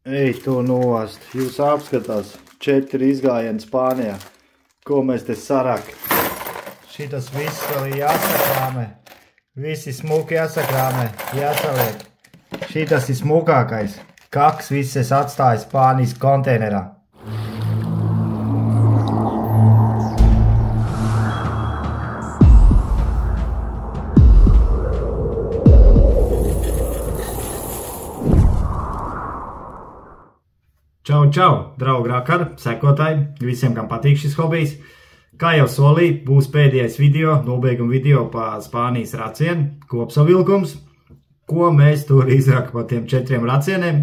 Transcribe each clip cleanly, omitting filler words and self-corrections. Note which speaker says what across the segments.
Speaker 1: Ej, to nost. Jūs apskatās 4 izgājieni Spānijā. Ko mēs te sarak? Šitas viss vēl ir jāsakrāmē. Visi smuki jāsakrāmē, jāsaliek. Šitas ir smukākais. Kaks viss es atstāju Spānijas konteinerā. Čau, čau, draugi rakari, sekotāji, visiem, kam patīk šis hobijs. Kā jau solīju, būs pēdējais video, nobeiguma video pa Spānijas racienu, kopsavilkums, ko mēs tur izrakam pa tiem 4 racieniem.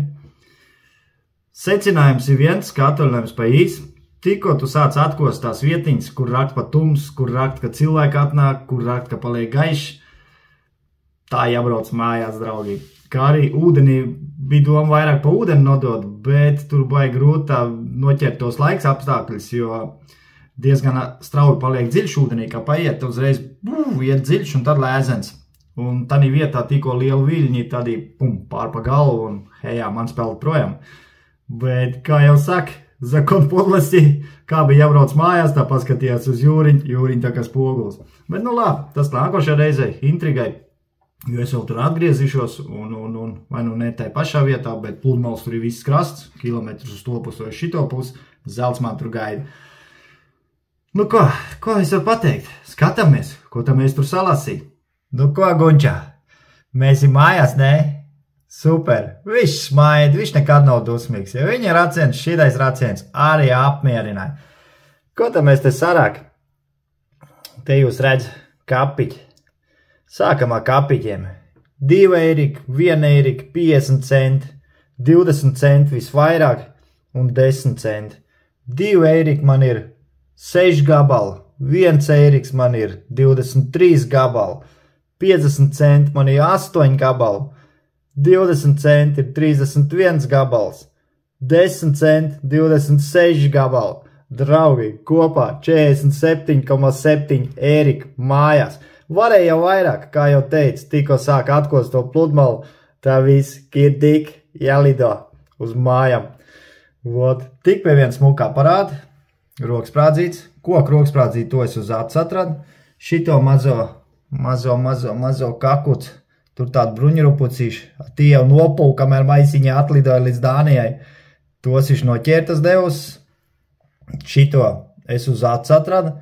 Speaker 1: Secinājums ir viens, ka atvaļinājums pa īsi. Tikko tu sāc atkost tās vietiņas, kur rakt pa tums, kur rakt, ka cilvēki atnāk, kur rakt, ka paliek gaišs. Tā jābrauc mājās, draugi. Kā arī ūdenī bija doma vairāk pa ūdeni nodot, bet tur baigi grūti noķert tos laiks apstākļus, jo diezgan strauji paliek dziļš ūdenī, kā paiet, uzreiz iet dziļš un tad lēzens. Un tādī vietā tikko lielu viļņi, tādī pār pa galvu un hejā, man spēlēt projām. Bet, kā jau saka, zakon podlasi, kā bija jābrauc mājās, tā paskatījās uz jūriņu tā kā spoguls. Bet nu labi, tas nākošajā reizē intrigai. Jo es vēl tur atgriezīšos un vai nu ne tai pašā vietā, bet pludmales tur ir viss krasts, kilometrus uz to pusi vai šito pusi, zelts man tur gaida. Nu ko es varu pateikt? Skatāmies, ko tam mēs tur salasīja. Nu ko, Gunčā, mēs ir mājās, ne? Super, viņš smaida, viņš nekad nav dusmīgs, jo viņa raciens, šitais raciens arī apmierināja. Ko tam mēs te sarāk? Te jūs redz kapiķi. Sākam ar kapiķiem. 2 eiriki, 1 eiriki, 50 centi, 20 centi visvairāk un 10 centi. 2 eiriki man ir 6 gabali, 1 eiriks man ir 23 gabali, 50 centi man ir 8 gabali, 20 centi ir 31 gabals, 10 centi 26 gabali. Draugi, kopā 47,7 eiriki mājās. Varēja jau vairāk, kā jau teicu, tikko sāk atkost to pludmalu, tā viss kirdik jālido uz mājām. Tik pie viens smukā parāda, roksprādzīts. Koku roksprādzīti to es uz acis atradu. Šito mazo kakuts, tur tādu bruņurupucīšu, tie jau nopūl, kamēr maisiņā atlidoja līdz Dānijai. Tos viņš noķērtas devus. Šito es uz acis atradu,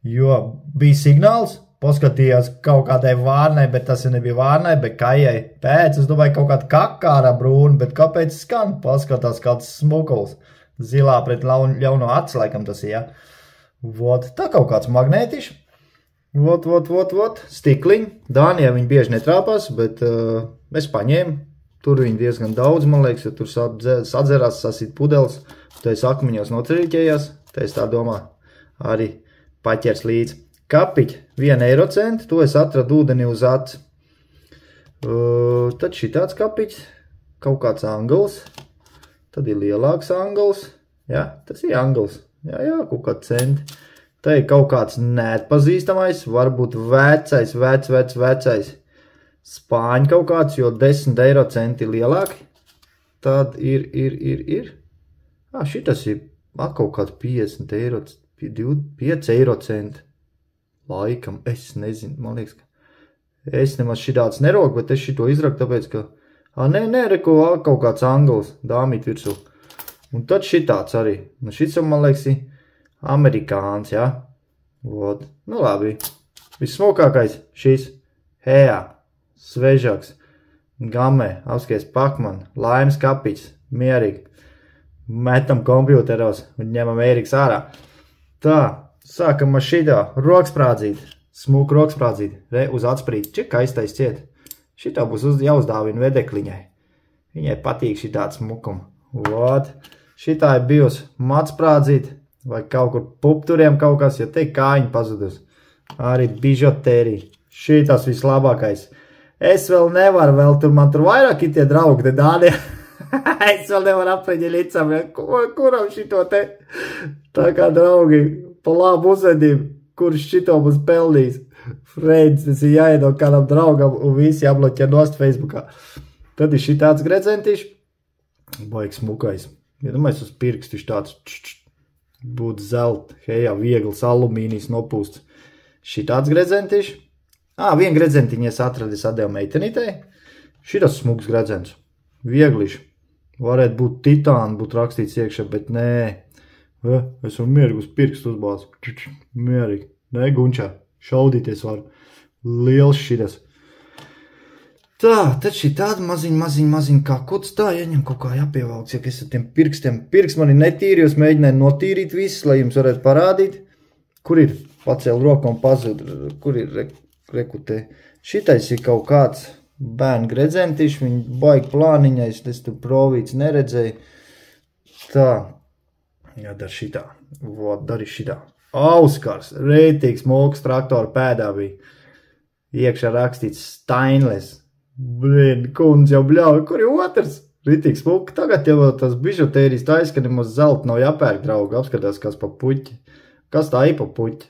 Speaker 1: jo bija signāls. Paskatījās kaut kādai vārnai, bet tas nebija vārnai, bet kājai pēc. Es domāju, kaut kāda kakāra brūna, bet kāpēc skan? Paskatās kāds smukuls. Zilā pret ļauno acis, laikam tas ir, ja? Tā kaut kāds magnētišs. Stikliņi. Dānijā viņi bieži netrāpās, bet es paņēmu. Tur viņi diezgan daudz, man liekas, jo tur sadzerās, sasit pudeles. Tais akmeņos nocerīķējās. Tais tā domā arī paķers līdzi. Kapiķi, 1 eirocenti, to es atradu ūdeni uz aci. Tad šitāds kapiķis, kaut kāds angls, tad ir lielāks angls, jā, tas ir angls, jā, kaut kāds centi. Tā ir kaut kāds neatpazīstamais, varbūt vecais, spāņu kaut kāds, jo 10 eirocenti lielāki. Tad ir. Šitas ir kaut kāds 50 eirocenti, 5 eirocenti. Laikam, es nezinu, man liekas, ka es nemaz šitāds neroku, bet es šito izraku, tāpēc, ka, reko, kaut kāds angls, dāmīt virsū. Un tad šitāds arī. Nu, šits, man liekas, ir amerikāns, jā. Nu, labi. Vissmukākais šis, hejā, svežāks, gamē, apskaties pakman, laimes kapiķis, mierīgi. Metam kompjuteros un ņemam eiriks ārā. Tā. Sākam ar šitā roksprādzīti, smuku roksprādzīti, uz atsprīti, čik kaistais ciet. Šitā būs jāuzdāvina vedekliņai. Viņai patīk šitāds smukuma. Šitā ir bijusi matsprādzīti, vai kaut kur pupturiem kaut kas, jo te kājiņi pazudus. Arī bižotērija. Šitās vislabākais. Es vēl nevaru, tur man tur vairāk ir tie draugi, te Dānijā. Es vēl nevaru apreņi līdzam, kuram šito te, tā kā draugi, pa labu uzvedību, kurš šito būs pelnījis. Friends, tas ir jāiedod kādam draugam un visi jābloķē nost Facebookā. Tad ir šitāds gredzentišs. Baigs smukais. Iedomājies uz pirkstu, tāds būtu zelta, hejā, viegls alumīnijas nopūsts. Šitāds gredzentiš. Vien gredzentiņi es atradu, es atdevu meitenītei. Šitas smuks gredzens. Viegliš. Varētu būt titāni, būt rakstīts iekšā, bet nē. Es varu mierīgi uz pirkstu uzbāzu. Mierīgi. Nē, gunčā. Šaudīties var. Liels šitas. Tā, tad šī tāda maziņ kā kods tā ieņem kaut kā jāpievalks, ja es ar tiem pirkstiem. Pirksts mani netīri, jūs mēģināju notīrīt visus, lai jums varētu parādīt. Kur ir? Pacēl roku un pazud. Kur ir rekutē? Šitais ir kaut kāds bērnu gredzentiš, viņi baigi plāniņais, es tu provīts neredzēju. Tā, jādara šitā. Vot, dari šitā. Auskars, reitīgs molks traktora pēdā bija. Iekšā rakstīts stainless. Blin, kundze jau bļauj, kur ir otrs? Ritīgi smuka. Tagad jau tas bižutērijas taisa, ka nemaz zelta nav jāpērk, draugi. Apskatās, kas pa puķi. Kas tā ir pa puķi?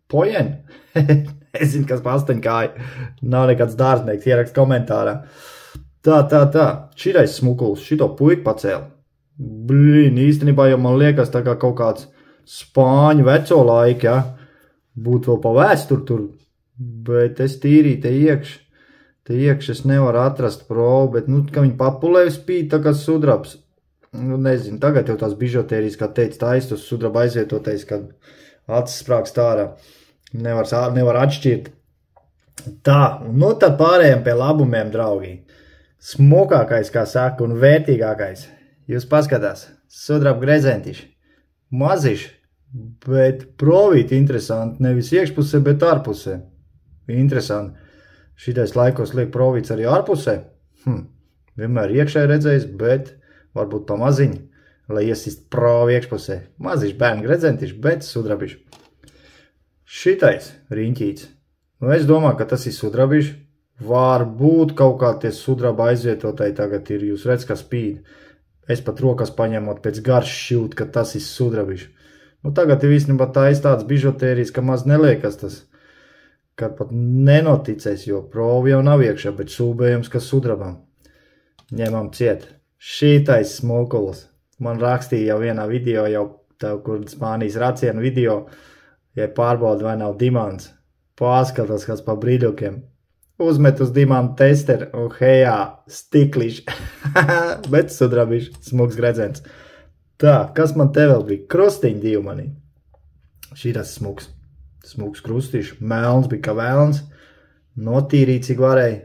Speaker 1: Pojen? Nezinu, kas pa astoņkāju. Nav nekāds dārznieks, ierakst komentārā. Tā. Šitais smukuls, šito puiku pacēl. Blin, īstenībā jau man liekas tā kā kaut kāds spāņu veco laika, ja? Būtu vēl pa vēstur tur, bet es tīrīju te iekš. Te iekš es nevaru atrast probu, bet, ka viņi papulēju spīd tā kā sudrabs. Nezinu, tagad jau tās bižotērijas, kā teica, taist uz sudraba aizvietotais, kad acis sprākst ārā. Nevar atšķirt. Tā, tad pārējām pie labumiem, draugi. Smukākais, kā saka, un vērtīgākais. Jūs paskatās, sudraba gredzentiši. Maziši, bet provīt interesanti. Nevis iekšpusē, bet ārpusē. Interesanti. Šitais laikos liek provīts arī ārpusē. Vienmēr iekšē redzējis, bet varbūt pa maziņu, lai iesist provi iekšpusē. Maziņš bērnu gredzentiši, bet sudrabiši. Šitais riņķīts. Es domāju, ka tas ir sudrabiši. Varbūt kaut kā tie sudraba aizvietotāji tagad ir. Jūs redz, ka spīd. Es pat rokas paņemot pēc garš šūt, ka tas ir sudrabiši. Tagad ir īstenībā tā tāds bižotērijas, ka maz neliekas tas. Kad pat nenoticēs, jo provi jau nav iekšā, bet sūbējums, ka sudrabam. Ņemam ciet. Šitais smukulis. Man rakstīja jau vienā video, jau tā, kur Spānijas racienu video, ja pārbauda vai nav dimants. Paskatās, kas pa brīļukiem. Uzmet uz dimantu testeri un hejā stikliši. Bet sudrabiši, smuks gredzens. Tā, kas man te vēl bija? Krustiņi divi manī. Šitas smuks. Smuks krustīši, melns bija kā vēlns, notīrīt, cik varēja,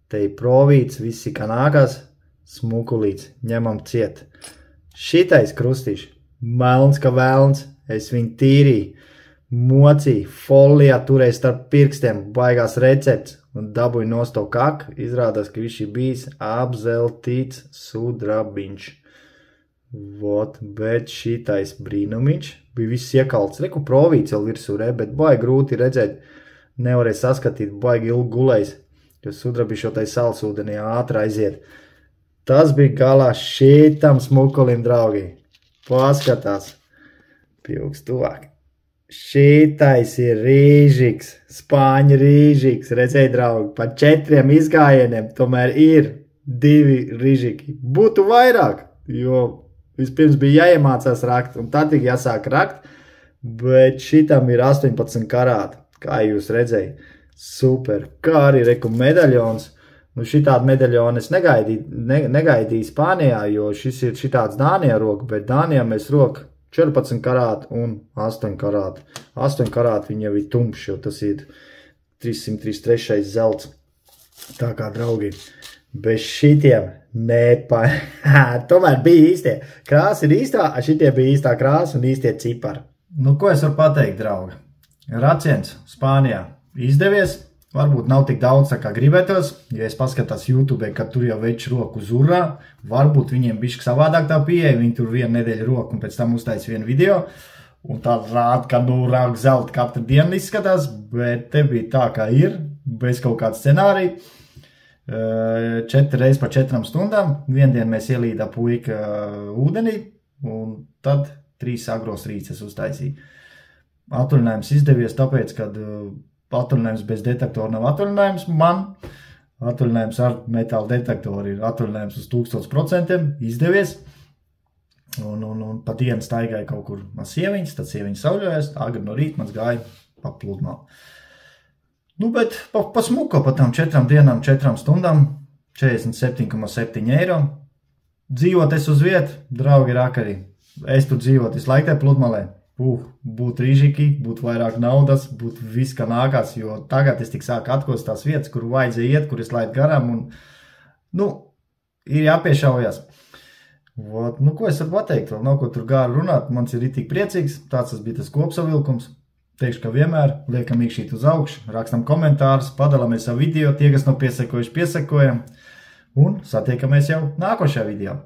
Speaker 1: te ir provīts, visi kā nākās, smukulīts, ņemam ciet. Šitais krustīši, melns kā vēlns, es viņu tīrīju, mocīju, folijā turēju starp pirkstiem, baigās recepts un dabūju nost to kaku, izrādās, ka viņš ir bijis apzeltīts sudrabiņš. Vot, bet šitais brīnumiņš bija viss iekalts. Reku provīts vēl virsū, bet baigi grūti redzēt. Nevarēja saskatīt, baigi ilgi gulējis, jo sudrabišotai salsūdenī ātri aiziet. Tas bija galā šitam smukulim, draugi. Paskatās. Pjūks tuvāk. Šitais ir rīžiks, spāņu rīžiks. Redzēja, draugi, pa 4 izgājieniem tomēr ir 2 rīžiki. Būtu vairāk, jo vispirms bija jāiemācās rakt, un tad tik jāsāk rakt, bet šitam ir 18 karāti, kā jūs redzēja. Super, kā arī reku medaļons. Šitādu medaļonu es negaidīju Spānijā, jo šis ir šitāds Dānijā roka, bet Dānijā mēs roka 14 karāti un 8 karāti. 8 karāti viņi jau ir tumšs, jo tas ir 333 zelts. Tā kā, draugi, bez šitiem tomēr bija īstie. Krāsa ir īstā, a šitie bija īstā krāsa un īstie cipari. Ko es varu pateikt, draugi? Raciens Spānijā izdevies. Varbūt nav tik daudz, kā gribētos. Ja es paskatās YouTube, kad tur jau veču roku uz urā, varbūt viņiem bišķi savādāk tā pieeja. Viņi tur 1 nedēļu roku un pēc tam uztais vienu video. Un tā rāda, ka rāk zelta katru dienu izskatās, bet te bija tā, kā ir, bez kaut kāda scenārija. 4 reizes pa 4 stundām. Viendien mēs ielīdā puika ūdenī, un tad 3 agros rīces uztaisīja. Atvaļinājums izdevies tāpēc, kad atvaļinājums bez detektora nav atvaļinājums man. Atvaļinājums ar metāla detektoru ir atvaļinājums uz 1000% izdevies. Un pa dienu staigāja kaut kur ar sieviņas, tad sieviņas sauļojas, agri no rīta mans gāja pa pludmali. Nu, bet pa smuko pa tām 4 dienām, 4 stundām, 47,7 eiro. Dzīvot es uz vietu, draugi rakari. Es tur dzīvot visu laiku tajā pludmalē. Būt rīžīgi, būt vairāk naudas, būt viss, kā nākās, jo tagad es tik sāku atkost tās vietas, kur vajadzēja iet, kur es laidu garām, un, ir jāpiešaujas. Ko es varu pateikt, vēl nav ko tur gāri runāt, mans ir tik priecīgs, tāds bija tas kopsavilkums. Teikšu, ka vienmēr liekam īkšķīt uz augšu, rakstam komentārus, padalāmies savu video, tie, kas nav piesekojuši, piesakojam, un satiekamies jau nākošajā video.